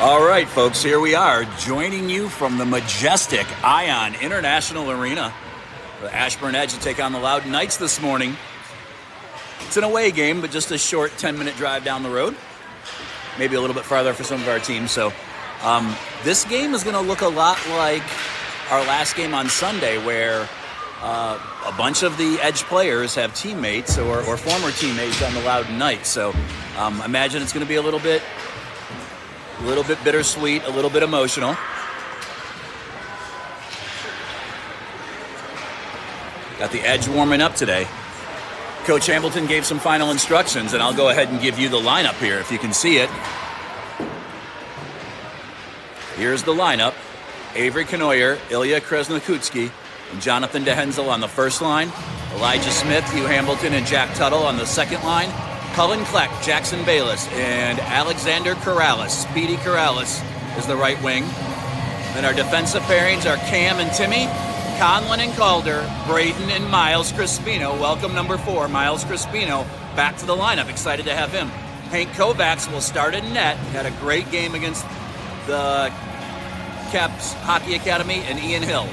All right, folks, here we are, joining you from the majestic Ion International Arena. The Ashburn Edge to take on the Loudoun Knights this morning. It's an away game, but just a short 10-minute drive down the road. Maybe a little bit farther for some of our teams. So this game is going to look a lot like our last game on Sunday, where a bunch of the Edge players have teammates or former teammates on the Loudoun Knights. So imagine it's going to be a little bit bittersweet, a little bit emotional. Got the Edge warming up today. Coach Hamilton gave some final instructions, and I'll go ahead and give you the lineup here if you can see it. Here's the lineup. Avery Kanoyer, Ilya Krasnokutski, and Jonathan DeHensel on the first line. Elijah Smith, Hugh Hamilton, and Jack Tuttle on the second line. Cullen Kleck, Jackson Bayless, and Alexander Corrales. Speedy Corrales is the right wing. Then our defensive pairings are Cam and Timmy, Conlon and Calder, Braden and Miles Crispino. Welcome number 4, Miles Crispino, back to the lineup. Excited to have him. Hank Kovacs will start in net. Had a great game against the Caps Hockey Academy, and Ian Hill.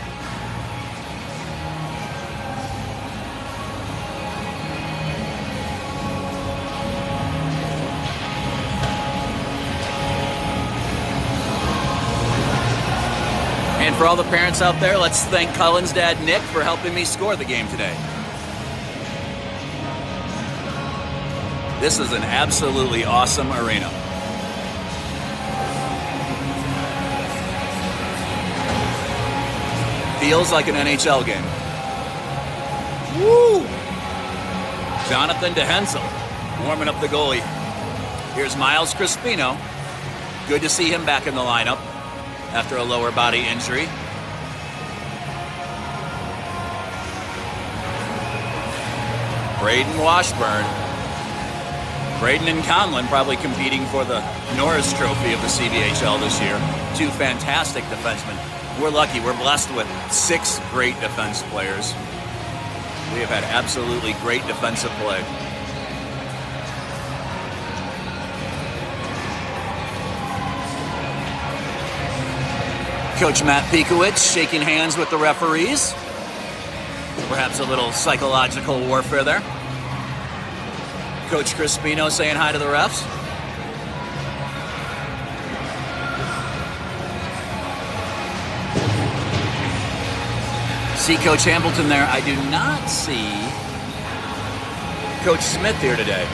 And for all the parents out there, let's thank Cullen's dad, Nick, for helping me score the game today. This is an absolutely awesome arena. Feels like an NHL game. Woo! Jonathan DeHensel warming up the goalie. Here's Miles Crispino. Good to see him back in the lineup after a lower body injury. Braden Washburn. Braden and Conlon probably competing for the Norris Trophy of the CBHL this year. Two fantastic defensemen. We're lucky. We're blessed with 6 great defense players. We have had absolutely great defensive play. Coach Matt Pikowicz shaking hands with the referees. Perhaps a little psychological warfare there. Coach Crispino saying hi to the refs. See Coach Hamilton there. I do not see Coach Smith here today.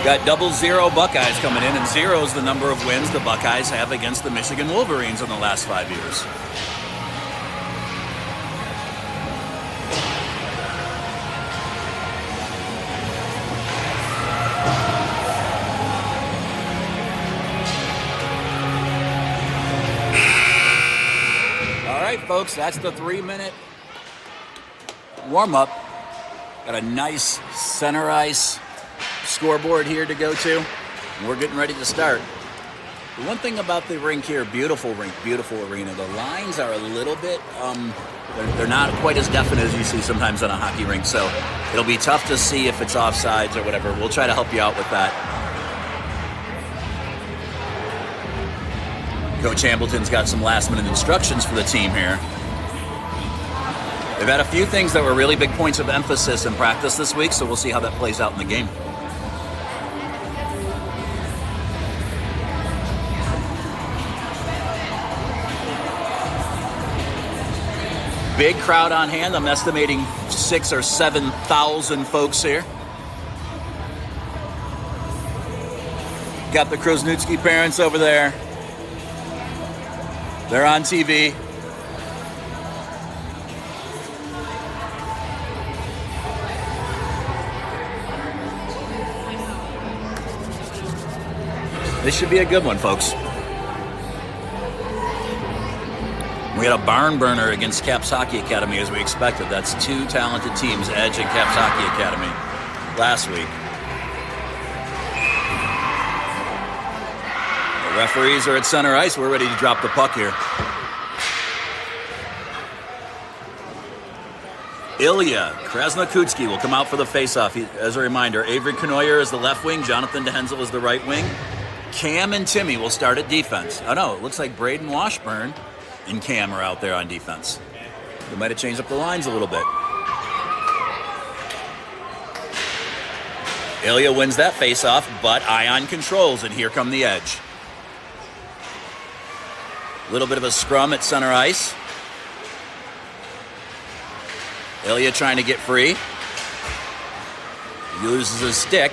Got 0-0 Buckeyes coming in, and 0 is the number of wins the Buckeyes have against the Michigan Wolverines in the last 5 years. All right, folks, that's the 3-minute warm-up. Got a nice center ice scoreboard here to go to, and we're getting ready to start. The one thing about the rink here, beautiful rink, beautiful arena, the lines are a little bit, they're not quite as definite as you see sometimes on a hockey rink, so it'll be tough to see if it's offsides or whatever. We'll try to help you out with that. Coach Hamilton's got some last-minute instructions for the team here. They've had a few things that were really big points of emphasis in practice this week, so we'll see how that plays out in the game. Big crowd on hand. I'm estimating 6,000 or 7,000 folks here. Got the Krasnokutski parents over there. They're on TV. This should be a good one, folks. We had a barn burner against Caps Hockey Academy as we expected. That's two talented teams, Edge and Caps Hockey Academy, last week. The referees are at center ice. We're ready to drop the puck here. Ilya Krasnokutski will come out for the faceoff. As a reminder, Avery Knoyer is the left wing. Jonathan DeHensel is the right wing. Cam and Timmy will start at defense. Oh no, it looks like Braden Washburn and Cam are out there on defense. We might have changed up the lines a little bit. Ilya wins that faceoff, but Ion controls, and here come the Edge. A little bit of a scrum at center ice. Ilya trying to get free. He loses his stick.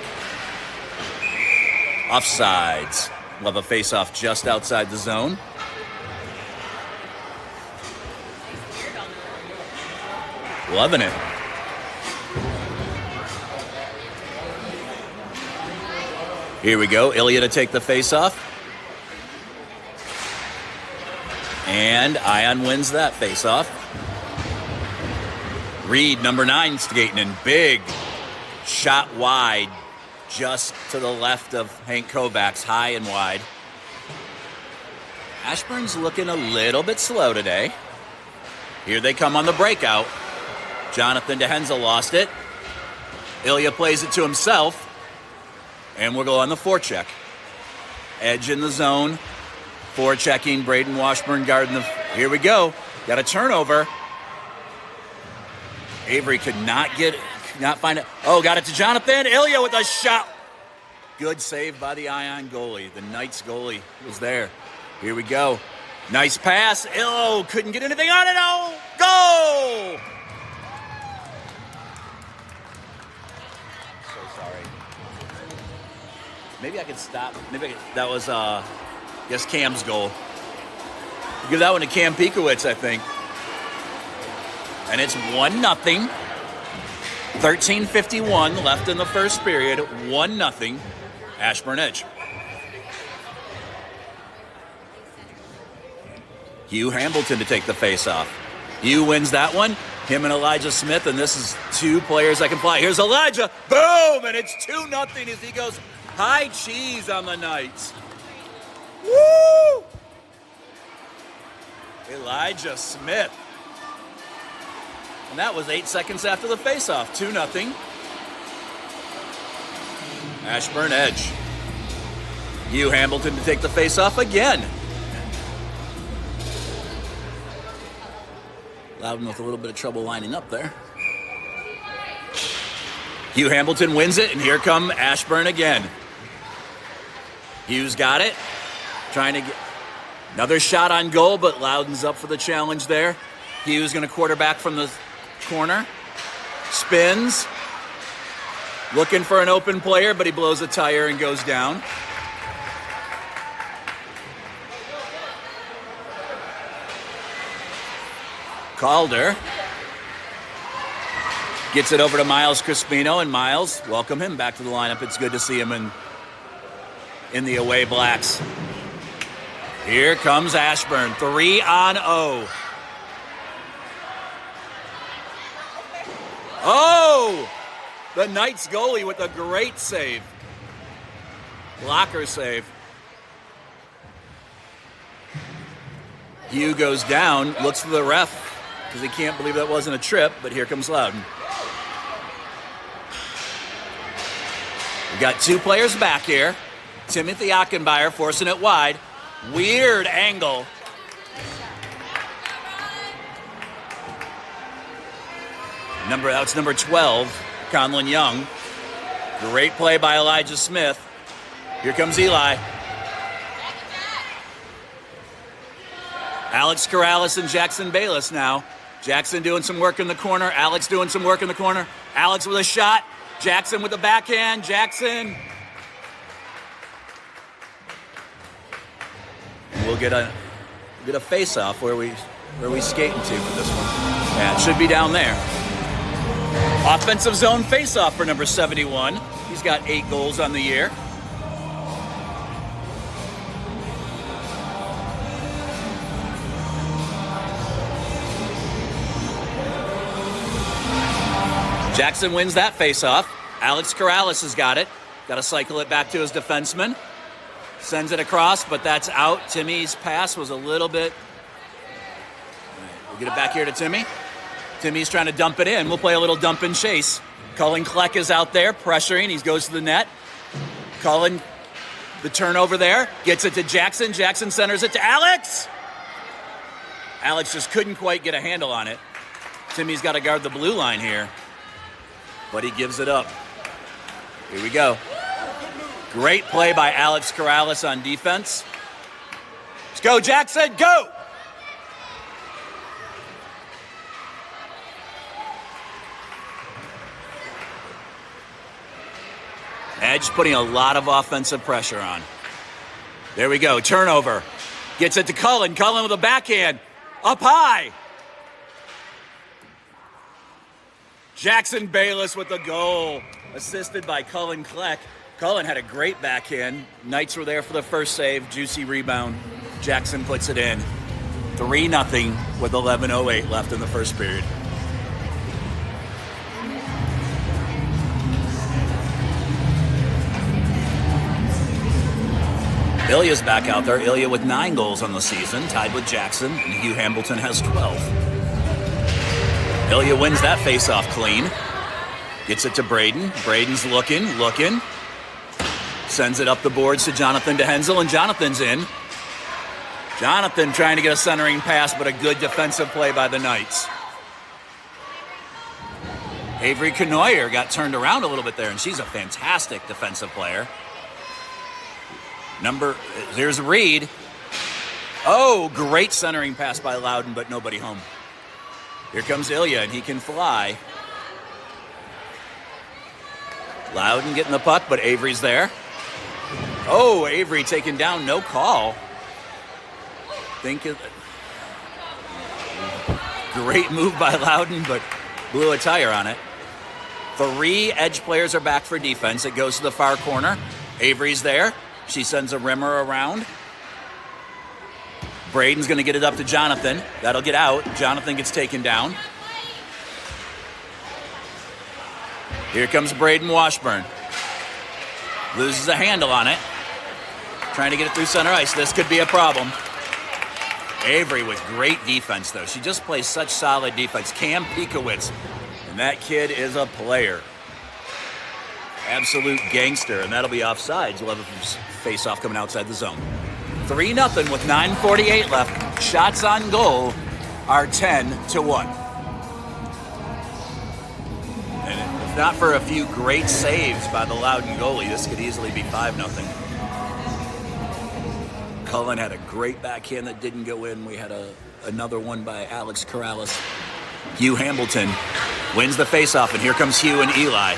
Offsides. We'll have a face-off just outside the zone. Loving it. Here we go. Ilya to take the face-off. And Ion wins that face-off. Reed, number 9, skating in. Big shot wide, just to the left of Hank Kovacs, high and wide. Ashburn's looking a little bit slow today. Here they come on the breakout. Jonathan DeHensel lost it. Ilya plays it to himself. And we'll go on the forecheck. Edge in the zone. Forechecking, Braden Washburn guarding the... Here we go. Got a turnover. Avery could not find it. Oh, got it to Jonathan. Ilya with a shot. Good save by the Ion goalie. The Knights goalie was there. Here we go. Nice pass. Oh, couldn't get anything on it. Oh, goal! So sorry. Maybe I could stop. That was, I guess, Cam's goal. Give that one to Cam Piekowicz, I think. And it's 1-0. 13:51 left in the first period. 1-0. Ashburn Edge. Hugh Hambleton to take the face-off. Hugh wins that one. Him and Elijah Smith, and this is two players that can fly. Here's Elijah. Boom! And it's 2-0 as he goes high cheese on the Knights. Woo! Elijah Smith. And that was 8 seconds after the faceoff. 2-0. Ashburn Edge. Hugh Hambleton to take the faceoff again. Loudoun with a little bit of trouble lining up there. Hugh Hambleton wins it, and here come Ashburn again. Hugh's got it. Trying to get another shot on goal, but Loudoun's up for the challenge there. Hugh's going to quarterback from the corner. Spins. Looking for an open player, but he blows a tire and goes down. Calder gets it over to Miles Crispino, and Miles, welcome him back to the lineup. It's good to see him in the away blacks. Here comes Ashburn, 3-on-0. Oh! The Knights goalie with a great save. Blocker save. Hugh goes down, looks for the ref because he can't believe that wasn't a trip, but here comes Loudoun. We got two players back here. Timothy Achenbauer forcing it wide. Weird angle. That's number 12, Conlon Young. Great play by Elijah Smith. Here comes Eli. Alex Corrales and Jackson Bayless now. Jackson doing some work in the corner. Alex doing some work in the corner. Alex with a shot. Jackson with the backhand. Jackson. We'll get a face-off where we skating to for this one. Yeah, it should be down there. Offensive zone face-off for number 71. He's got 8 goals on the year. Jackson wins that face-off. Alex Corrales has got it. Got to cycle it back to his defenseman. Sends it across, but that's out. Timmy's pass was a little bit... All right, we'll get it back here to Timmy. Timmy's trying to dump it in. We'll play a little dump and chase. Cullen Kleck is out there pressuring. He goes to the net. Cullen, the turnover there. Gets it to Jackson. Jackson centers it to Alex. Alex just couldn't quite get a handle on it. Timmy's got to guard the blue line here. But he gives it up. Here we go. Great play by Alex Corrales on defense. Let's go, Jackson, go! Edge putting a lot of offensive pressure on. There we go, turnover. Gets it to Cullen. Cullen with a backhand. Up high. Jackson Bayless with the goal, assisted by Cullen Kleck. Cullen had a great backhand. Knights were there for the first save. Juicy rebound. Jackson puts it in. 3-0 with 11:08 left in the first period. Ilya's back out there. Ilya with 9 goals on the season, tied with Jackson, and Hugh Hambleton has 12. Ilya wins that face-off clean. Gets it to Braden. Braden's looking. Sends it up the boards to Jonathan DeHensel, and Jonathan's in. Jonathan trying to get a centering pass, but a good defensive play by the Knights. Avery Canoyer got turned around a little bit there, and she's a fantastic defensive player. There's Reed. Oh, great centering pass by Loudoun, but nobody home. Here comes Ilya, and he can fly. Loudoun getting the puck, but Avery's there. Oh, Avery taken down, no call. Great move by Loudoun, but blew a tire on it. 3 Edge players are back for defense. It goes to the far corner. Avery's there. She sends a rimmer around. Braden's going to get it up to Jonathan. That'll get out. Jonathan gets taken down. Here comes Braden Washburn. Loses a handle on it. Trying to get it through center ice. This could be a problem. Avery with great defense, though. She just plays such solid defense. Cam Piekowitz. And that kid is a player. Absolute gangster. And that'll be offsides. We'll have a face-off coming outside the zone. 3-0 with 9:48 left. Shots on goal are 10-1. And if not for a few great saves by the Loudoun goalie, this could easily be 5-0. Cullen had a great backhand that didn't go in. We had another one by Alex Corrales. Hugh Hambleton wins the faceoff, and here comes Hugh and Eli.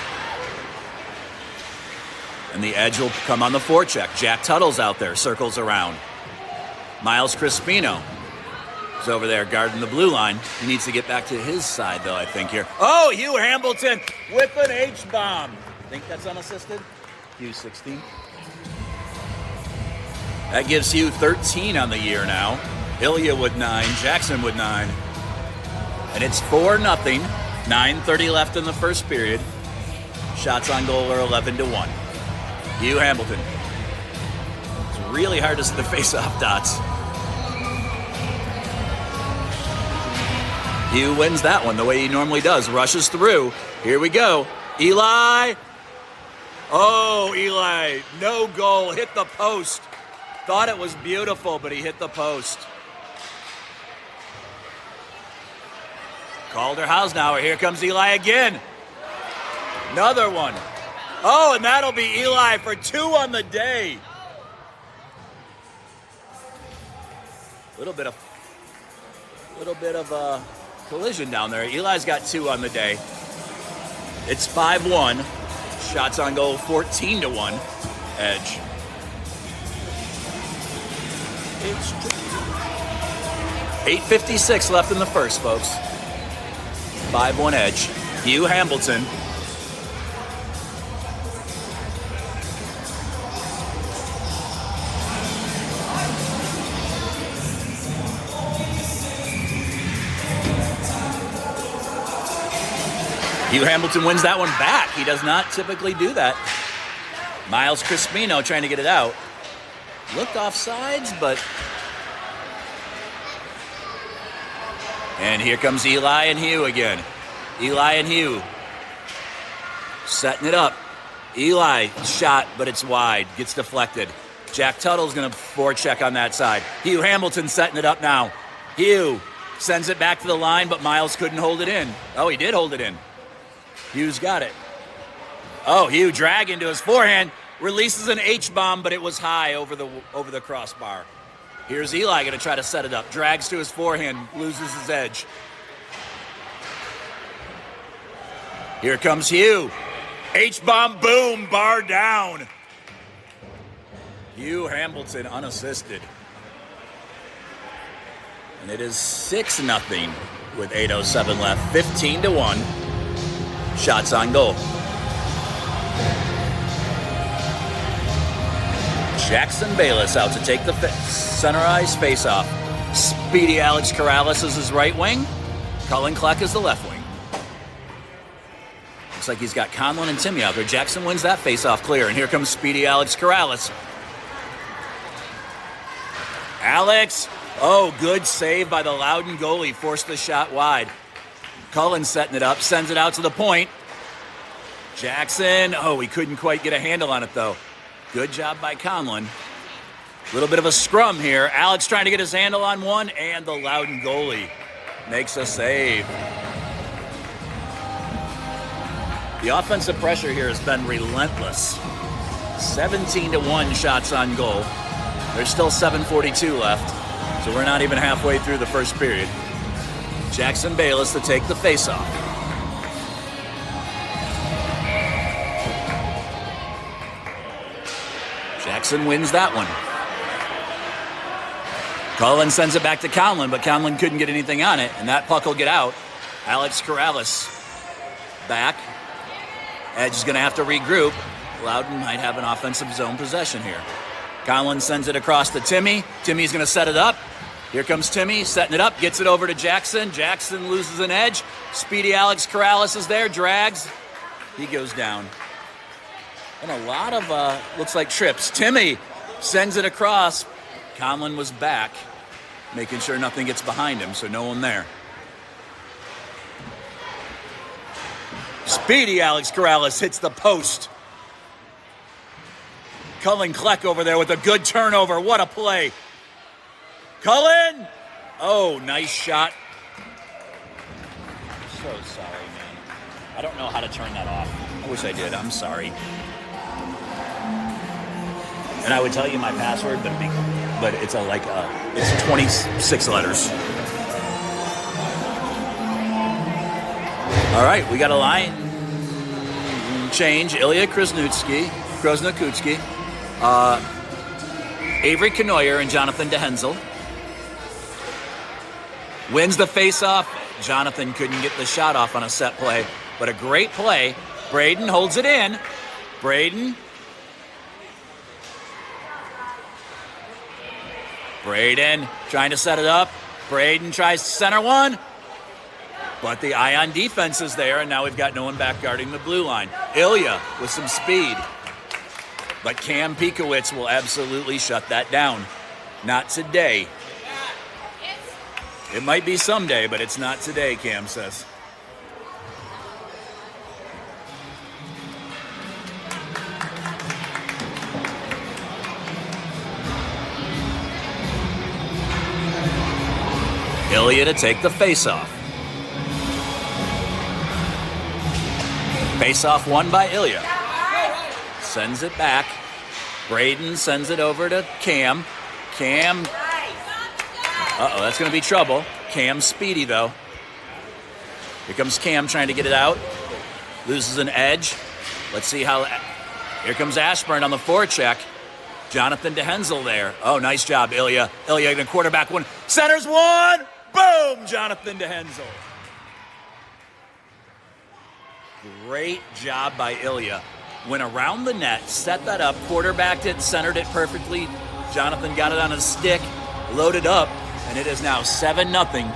And the Edge will come on the forecheck. Jack Tuttle's out there, circles around. Miles Crispino is over there guarding the blue line. He needs to get back to his side, though, I think, here. Oh, Hugh Hambleton with an H-bomb. Think that's unassisted? Hugh 16. That gives Hugh 13 on the year now. Ilya with 9, Jackson with 9. And it's 4-0. 9:30 left in the first period. Shots on goal are 11-1. Hugh Hambleton. It's really hard to see the face-off dots. Hugh wins that one the way he normally does. Rushes through. Here we go. Eli. Oh, Eli. No goal. Hit the post. Thought it was beautiful, but he hit the post. Calder Hausnauer. Here comes Eli again. Another one. Oh, and that'll be Eli for 2 on the day. Little bit of a collision down there. Eli's got 2 on the day. It's 5-1. Shots on goal 14-1. Edge. It's 8:56 left in the first, folks. 5-1 Edge. Hugh Hambleton. Hugh Hamilton wins that one back. He does not typically do that. Miles Crispino trying to get it out. Looked off sides, but... And here comes Eli and Hugh again. Eli and Hugh. Setting it up. Eli shot, but it's wide. Gets deflected. Jack Tuttle's going to forecheck on that side. Hugh Hamilton setting it up now. Hugh sends it back to the line, but Miles couldn't hold it in. Oh, he did hold it in. Hugh's got it. Oh, Hugh drag into his forehand. Releases an H-bomb, but it was high over the crossbar. Here's Eli going to try to set it up. Drags to his forehand, loses his edge. Here comes Hugh. H-bomb, boom, bar down. Hugh Hamilton unassisted. And it is 6-0 with 8:07 left. 15-1. Shots on goal. Jackson Bayless out to take the center ice face-off. Speedy Alex Corrales is his right wing. Cullen Kleck is the left wing. Looks like he's got Conlon and Timmy out there. Jackson wins that face-off clear, and here comes Speedy Alex Corrales. Alex, oh, good save by the Loudoun goalie. Forced the shot wide. Cullen setting it up, sends it out to the point. Jackson, oh, he couldn't quite get a handle on it, though. Good job by Conlon. A little bit of a scrum here. Alex trying to get his handle on one, and the Loudoun goalie makes a save. The offensive pressure here has been relentless. 17-1 shots on goal. There's still 7:42 left, so we're not even halfway through the first period. Jackson Bayless to take the faceoff. Jackson wins that one. Cullen sends it back to Conlon, but Conlon couldn't get anything on it, and that puck will get out. Alex Corrales back. Edge is going to have to regroup. Loudoun might have an offensive zone possession here. Conlon sends it across to Timmy. Timmy's going to set it up. Here comes Timmy, setting it up, gets it over to Jackson. Jackson loses an edge. Speedy Alex Corrales is there, drags. He goes down. And a lot of, looks like trips. Timmy sends it across. Conlon was back, making sure nothing gets behind him, so no one there. Speedy Alex Corrales hits the post. Cullen Kleck over there with a good turnover. What a play. Cullen! Oh, nice shot. So sorry, man. I don't know how to turn that off. I wish I did. I'm sorry. And I would tell you my password, but it's it's 26 letters. All right, we got a line change. Ilya Krasnodski, Avery Kanoyer and Jonathan DeHensel. Wins the faceoff. Jonathan couldn't get the shot off on a set play, but a great play. Braden holds it in. Braden trying to set it up. Braden tries to center one. But the Ion defense is there, and now we've got no one back guarding the blue line. Ilya with some speed. But Cam Piekowicz will absolutely shut that down. Not today. It might be someday, but it's not today, Cam says. Ilya to take the face-off. Face-off won by Ilya. Sends it back. Braden sends it over to Cam. Cam. Uh-oh, that's going to be trouble. Cam's speedy, though. Here comes Cam trying to get it out. Loses an edge. Let's see how... Here comes Ashburn on the forecheck. Jonathan DeHensel there. Oh, nice job, Ilya. Ilya in a quarterback one. Centers one! Boom! Jonathan DeHensel. Great job by Ilya. Went around the net, set that up, quarterbacked it, centered it perfectly. Jonathan got it on his stick, loaded up, and it is now 7-0,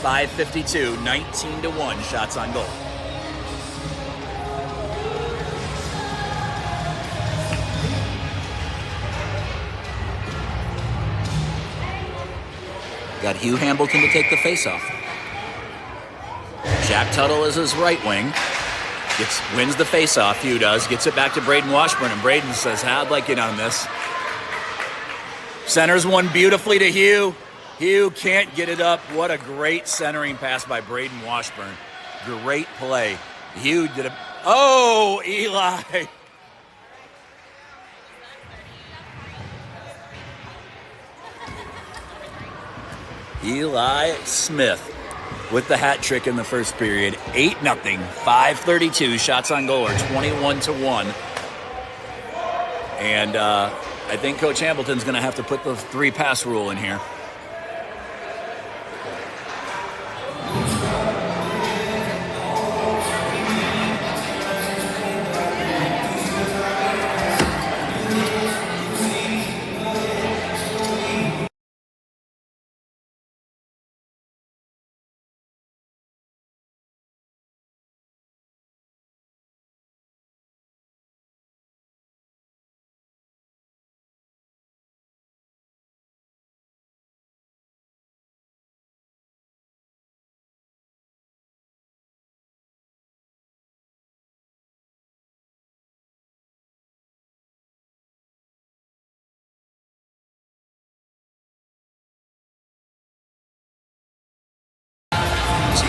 5:52, 19-1 shots on goal. Got Hugh Hambleton to take the faceoff. Jack Tuttle is his right wing. Wins the faceoff. Hugh does. Gets it back to Braden Washburn, and Braden says, "How'd like it on this?" Centers one beautifully to Hugh. Hugh can't get it up. What a great centering pass by Braden Washburn. Great play. Hugh did it. Oh, Eli. Eli Smith with the hat trick in the first period. 8-0, 5:32. Shots on goal are 21-1. And I think Coach Hambleton's going to have to put the 3-pass rule in here.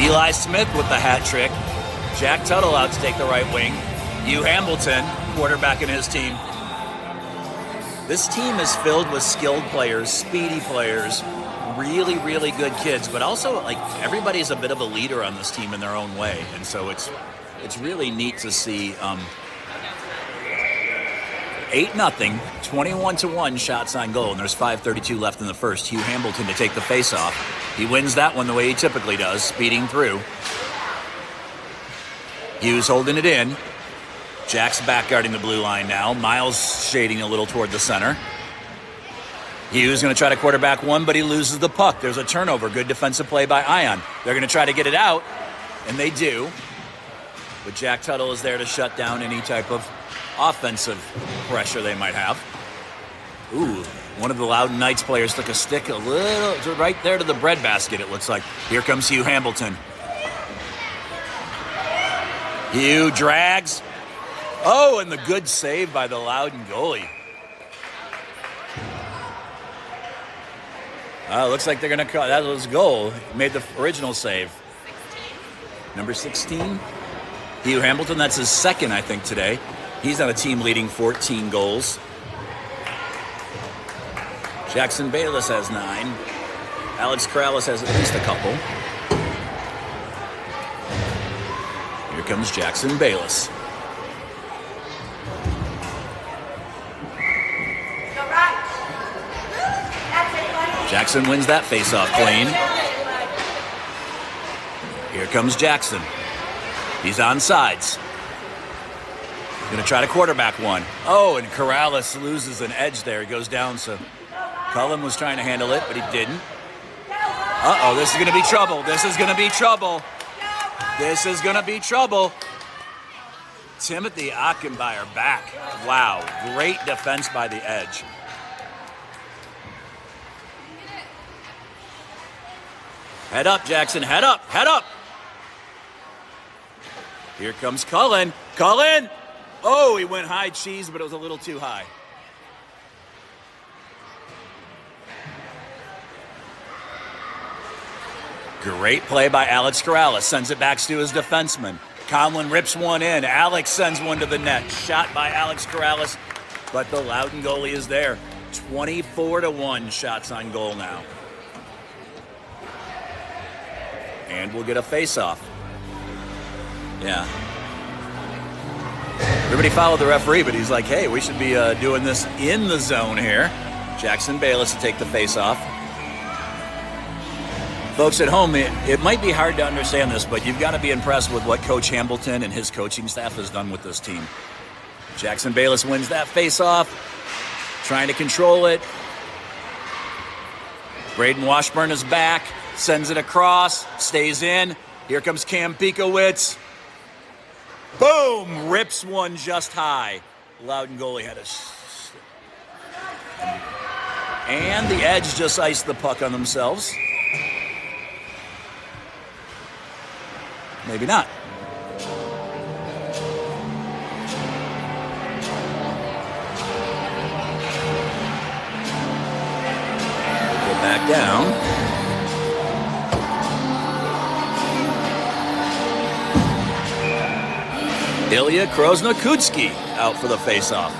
Eli Smith with the hat trick. Jack Tuttle out to take the right wing. Hugh Hambleton, quarterback in his team. This team is filled with skilled players, speedy players, really, really good kids, but also like everybody's a bit of a leader on this team in their own way. And so it's really neat to see 8-0, 21-1 shots on goal, and there's 5:32 left in the first. Hugh Hambleton to take the faceoff. He wins that one the way he typically does, speeding through. Hughes holding it in. Jack's back guarding the blue line now. Miles shading a little toward the center. Hughes going to try to quarterback one, but he loses the puck. There's a turnover. Good defensive play by Ion. They're going to try to get it out, and they do. But Jack Tuttle is there to shut down any type of offensive pressure they might have. Ooh, one of the Loudoun Knights players took a stick a little right there to the breadbasket, it looks like. Here comes Hugh Hambleton. Hugh drags. Oh, and the good save by the Loudoun goalie. Looks like they're going to call that was a goal. Made the original save. Number 16, Hugh Hambleton. That's his second, I think, today. He's on a team leading 14 goals. Jackson Bayless has 9. Alex Corrales has at least a couple. Here comes Jackson Bayless. Jackson wins that faceoff clean. Here comes Jackson. He's on sides. Going to try to quarterback one. Oh, and Corrales loses an edge there. He goes down, so Cullen was trying to handle it, but he didn't. Uh-oh, this is going to be trouble. This is going to be trouble. This is going to be trouble. Timothy Achenbauer back. Wow, great defense by the edge. Head up, Jackson, head up, head up. Here comes Cullen. Cullen! Oh, he went high cheese, but it was a little too high. Great play by Alex Corrales. Sends it back to his defenseman. Conlon rips one in. Alex sends one to the net. Shot by Alex Corrales, but the Loudoun goalie is there. 24-1 shots on goal now. And we'll get a face-off. Yeah. Everybody followed the referee, but he's like, hey, we should be doing this in the zone here. Jackson Bayless to take the face-off. Folks at home, it might be hard to understand this, but you've got to be impressed with what Coach Hambleton and his coaching staff has done with this team. Jackson Bayless wins that face-off, trying to control it. Braden Washburn is back, sends it across, stays in. Here comes Cam Pikowitz. Boom! Rips one just high. Loudoun goalie had a... And the Edge just iced the puck on themselves. maybe not. Go back down. Ilya Krasnokutski out for the face-off.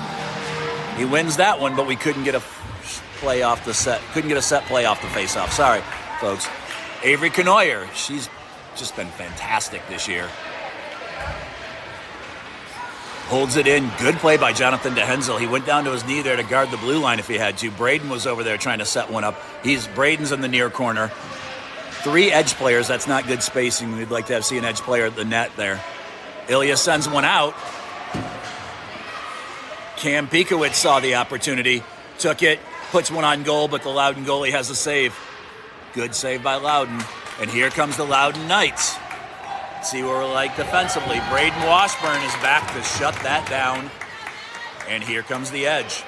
He wins that one, but we couldn't get a play off the set. Couldn't get a set play off the face-off. Sorry, folks. Avery Knoyer, she's just been fantastic this year. Holds it in. Good play by Jonathan DeHensel. He went down to his knee there to guard the blue line if he had to. Braden was over there trying to set one up. Braden's in the near corner. 3 edge players. That's not good spacing. We'd like to see an edge player at the net there. Ilya sends one out. Cam Pikowicz saw the opportunity, took it, puts one on goal, but the Loudoun goalie has a save. Good save by Loudoun. And here comes the Loudoun Knights. See what we're like defensively. Braden Washburn is back to shut that down. And here comes the edge.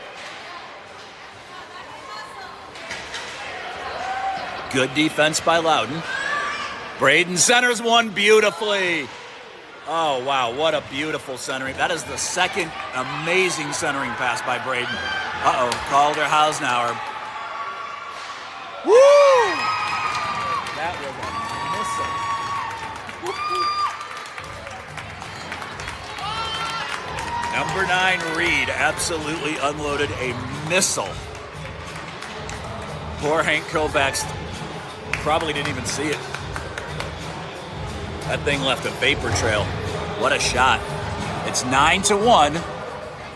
Good defense by Loudoun. Braden centers one beautifully. Oh, wow, what a beautiful centering. That is the second amazing centering pass by Braden. Uh-oh, Calder Hausnauer. Woo! That was a missile. Number 9, Reed, absolutely unloaded a missile. Poor Hank Kovacs probably didn't even see it. That thing left a vapor trail. What a shot. It's 9-1.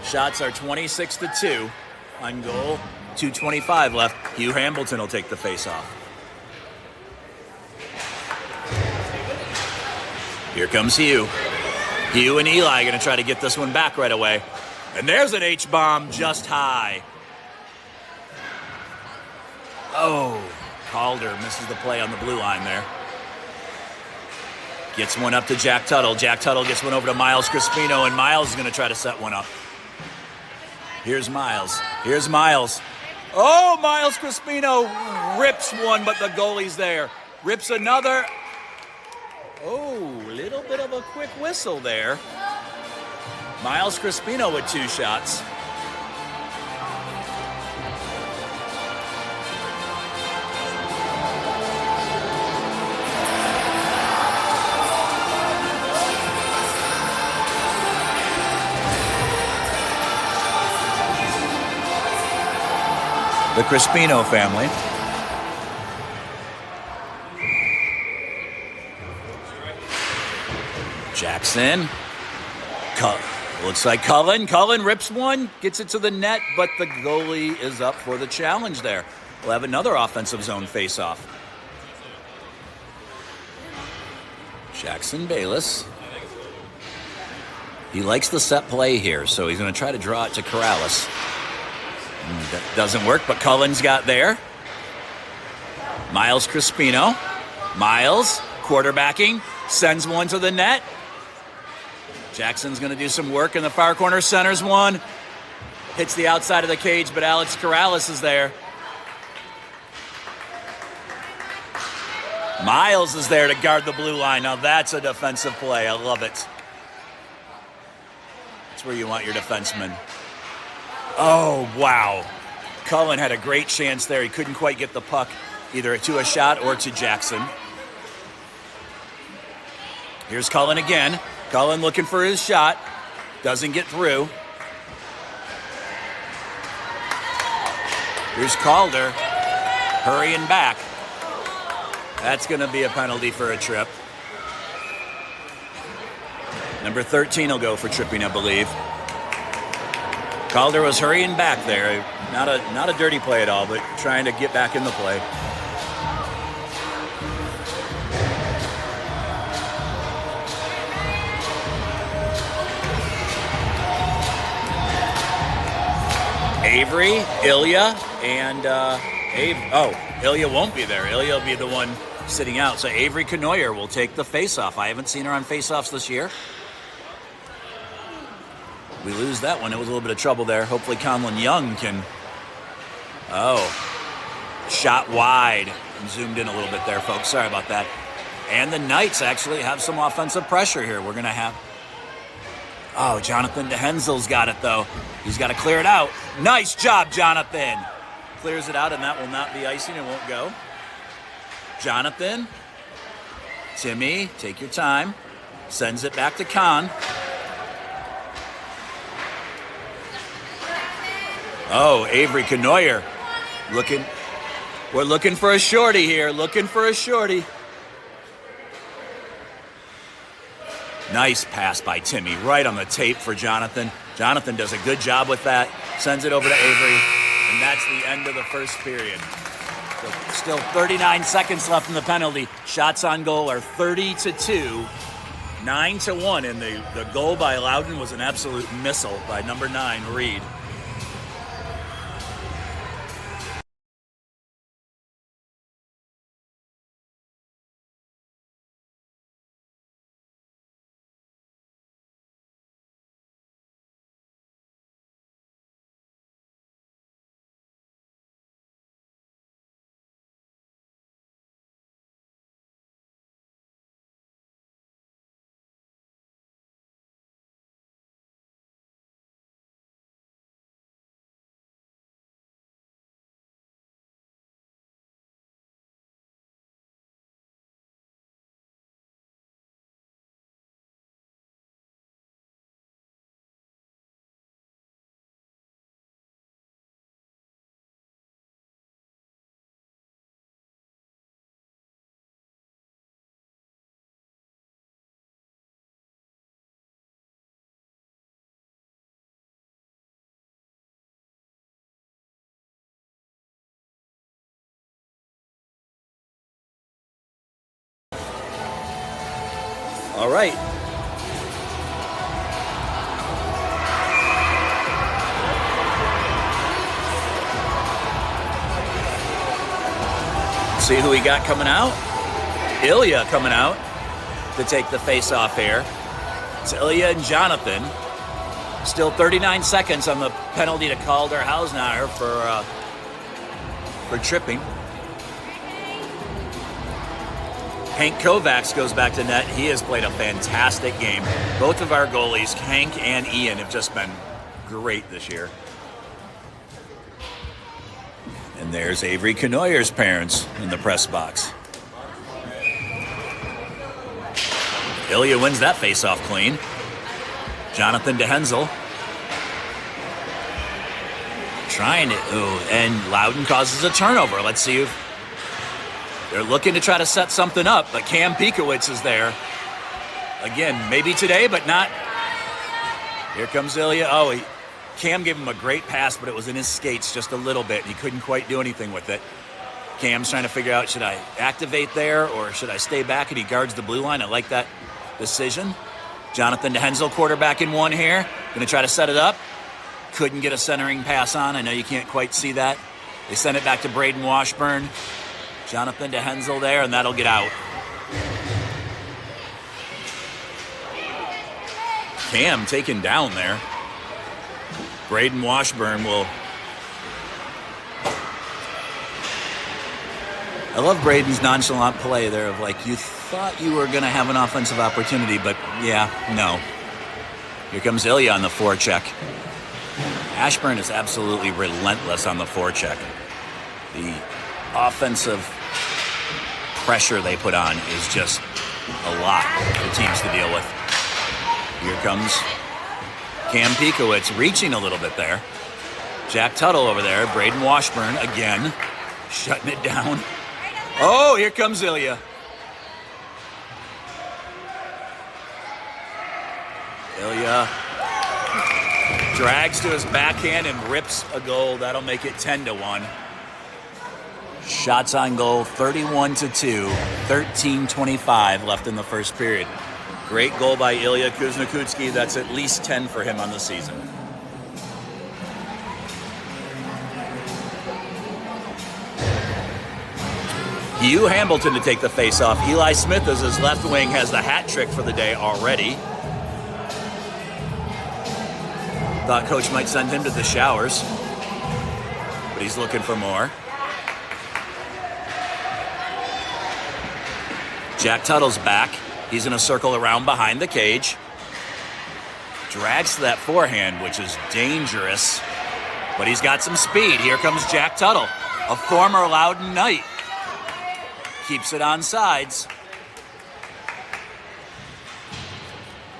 Shots are 26-2 on goal. 2:25 left. Hugh Hambleton will take the face-off. Here comes Hugh. Hugh and Eli are going to try to get this one back right away. And there's an H-bomb just high. Oh, Calder misses the play on the blue line there. Gets one up to Jack Tuttle. Jack Tuttle gets one over to Miles Crispino, and Miles is going to try to set one up. Here's Miles. Here's Miles. Oh, Miles Crispino rips one, but the goalie's there. Rips another. Oh, a little bit of a quick whistle there. Miles Crispino with 2 shots. The Crispino family. Jackson. Looks like Cullen. Cullen rips one, gets it to the net, but the goalie is up for the challenge there. We'll have another offensive zone face-off. Jackson Bayless. He likes the set play here, so he's going to try to draw it to Corrales. That doesn't work, but Cullen's got there. Miles Crispino. Miles, quarterbacking, sends one to the net. Jackson's going to do some work in the far corner, centers one. Hits the outside of the cage, but Alex Corrales is there. Miles is there to guard the blue line. Now that's a defensive play. I love it. That's where you want your defenseman. Oh, wow. Cullen had a great chance there. He couldn't quite get the puck either to a shot or to Jackson. Here's Cullen again. Cullen looking for his shot. Doesn't get through. Here's Calder hurrying back. That's going to be a penalty for a trip. Number 13 will go for tripping, I believe. Calder was hurrying back there. Not a dirty play at all, but trying to get back in the play. Avery, Ilya, and Ilya won't be there. Ilya will be the one sitting out. So Avery Knoyer will take the face-off. I haven't seen her on face-offs this year. We lose that one. It was a little bit of trouble there. Hopefully Conlon Young can... Oh, shot wide. And zoomed in a little bit there, folks. Sorry about that. And the Knights actually have some offensive pressure here. We're going to have... Oh, Jonathan DeHenzel's got it, though. He's got to clear it out. Nice job, Jonathan. Clears it out, and that will not be icing. It won't go. Jonathan. Timmy, take your time. Sends it back to Kahn. Oh, Avery Canoyer. We're looking for a shorty here. Looking for a shorty. Nice pass by Timmy, right on the tape for Jonathan. Jonathan does a good job with that. Sends it over to Avery, and that's the end of the first period. So still 39 seconds left in the penalty. Shots on goal are 30-2, 9-1, and the goal by Loudoun was an absolute missile by number 9, Reed. All right. See who we got coming out? Ilya coming out to take the face-off here. It's Ilya and Jonathan. Still 39 seconds on the penalty to Calder Hausnauer for tripping. Hank Kovacs goes back to net. He has played a fantastic game. Both of our goalies, Hank and Ian, have just been great this year. And there's Avery Canoyer's parents in the press box. Ilya wins that faceoff clean. Jonathan DeHenzel trying to, and Loudoun causes a turnover. Let's see if they're looking to try to set something up, but Cam Piekowicz is there. Again, maybe today, but not. Here comes Ilya. Oh, Cam gave him a great pass, but it was in his skates just a little bit. He couldn't quite do anything with it. Cam's trying to figure out, should I activate there or should I stay back? And he guards the blue line. I like that decision. Jonathan DeHenzel, quarterback in one here. Going to try to set it up. Couldn't get a centering pass on. I know you can't quite see that. They send it back to Braden Washburn. Jonathan DeHenzel there, and that'll get out. Cam taken down there. Braden Washburn will... I love Braden's nonchalant play there of like, you thought you were going to have an offensive opportunity, but yeah, no. Here comes Ilya on the forecheck. Ashburn is absolutely relentless on the forecheck. The offensive pressure they put on is just a lot for teams to deal with. Here comes Cam Piekowicz reaching a little bit there. Jack Tuttle over there. Braden Washburn again shutting it down. Oh, here comes Ilya. Ilya drags to his backhand and rips a goal. That'll make it 10-1. Shots on goal, 31-2, 13:25 left in the first period. Great goal by Ilya Kuznikovsky. That's at least 10 for him on the season. Hugh Hamilton to take the face-off. Eli Smith, as his left wing, has the hat trick for the day already. Thought coach might send him to the showers, but he's looking for more. Jack Tuttle's back. He's in a circle around behind the cage. Drags to that forehand, which is dangerous. But he's got some speed. Here comes Jack Tuttle, a former Loudoun Knight. Keeps it on sides.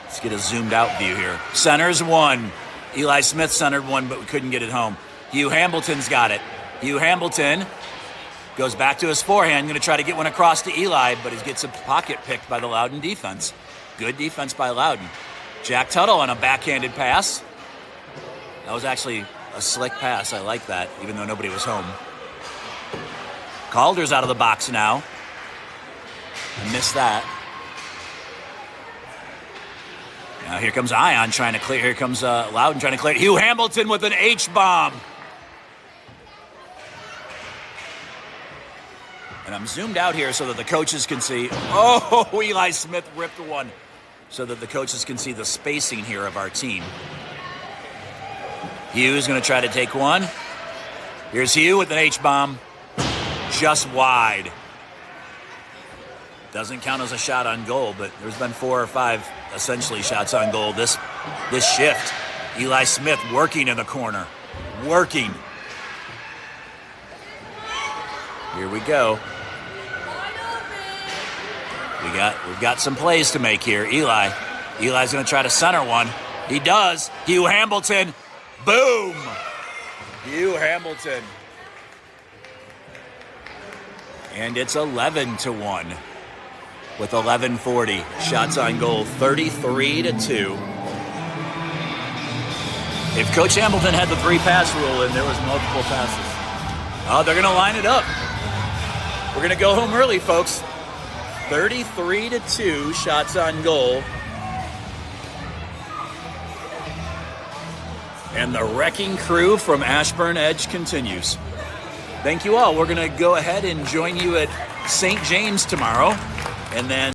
Let's get a zoomed out view here. Centers one. Eli Smith centered one, but we couldn't get it home. Hugh Hambleton's got it. Hugh Hambleton goes back to his forehand, going to try to get one across to Eli, but he gets a pocket picked by the Loudoun defense. Good defense by Loudoun. Jack Tuttle on a backhanded pass. That was actually a slick pass. I like that, even though nobody was home. Calder's out of the box now. I missed that. Now here comes Ion trying to clear. Here comes Loudoun trying to clear. Hugh Hambleton with an H-bomb. And I'm zoomed out here so that the coaches can see. Oh, Eli Smith ripped one so that the coaches can see the spacing here of our team. Hugh's going to try to take one. Here's Hugh with an H-bomb. Just wide. Doesn't count as a shot on goal, but there's been 4 or 5 essentially shots on goal this shift. Eli Smith working in the corner. Working. Here we go. We've got some plays to make here. Eli's going to try to center one. He does. Hugh Hambleton. Boom. Hugh Hamilton. And it's 11-1 with 11:40. Shots on goal, 33-2. If Coach Hamilton had the 3-pass rule and there was multiple passes. Oh, they're going to line it up. We're going to go home early, folks. 33-2, shots on goal. And the wrecking crew from Ashburn Edge continues. Thank you all. We're going to go ahead and join you at St. James tomorrow. And then